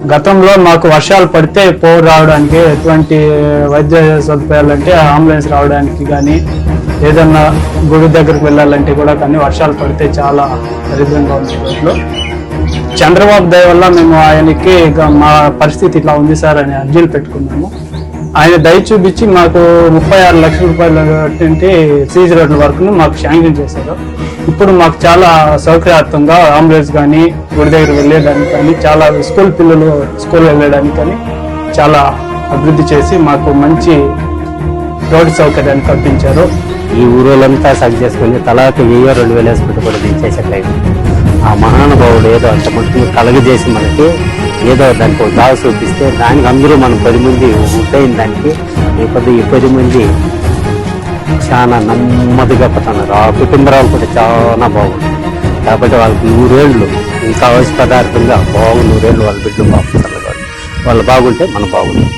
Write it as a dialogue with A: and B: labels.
A: గతంలో మాకు వర్షాలు పడితే పోరు రావడానికి ఎటువంటి వైద్య సదుపాయాలు అంటే అంబులెన్స్ రావడానికి కానీ ఏదన్నా గుడి దగ్గరకు వెళ్ళాలంటే కూడా కానీ వర్షాలు పడితే చాలా దరిద్రంగా ఉంది రోడ్లో. చంద్రబాబు దయ వల్ల మేము ఆయనకి మా పరిస్థితి ఇట్లా ఉంది సార్ అని అర్జీలు పెట్టుకున్నాము. ఆయన దయ చూపించి మాకు 36 లక్షల రూపాయలు సీజ్ రోడ్ల వరకు మాకు శాంక్షన్ చేశారు. ఇప్పుడు మాకు చాలా సౌకర్యార్థంగా అంబులెన్స్ కానీ గుడి దగ్గర వెళ్ళేదానికి కానీ చాలా స్కూల్ పిల్లలు స్కూల్ వెళ్ళడానికి కానీ చాలా అభివృద్ధి చేసి మాకు మంచి రోడ్డు సౌకర్యాన్ని కల్పించారు.
B: ఈ ఊరోళ్ళంతా సగ్ చేసుకుని తలాకి 1000-2000 వేసి పెట్టుబడి దించేసేట్లయితే ఆ మహానుభావుడు ఏదో అంత మటుకు కలగజేసి మనకి ఏదో దానికి ఒక దావ చూపిస్తే దానికి అందరూ మనం 10 మంది ఉంటైన దానికి ఈ 10 మంది చాలా నెమ్మదిగా పోతున్నారు. ఆ కుటుంబరాలు కూడా చాలా బాగుంది. కాబట్టి వాళ్ళకి 100 ఏళ్ళు ఇంకా అవశ్య పదార్థంగా బాగు 100 ఏళ్ళు వాళ్ళ బిడ్డలు బాగుంటారు. వాళ్ళు బాగుంటే మనం బాగుంటాం.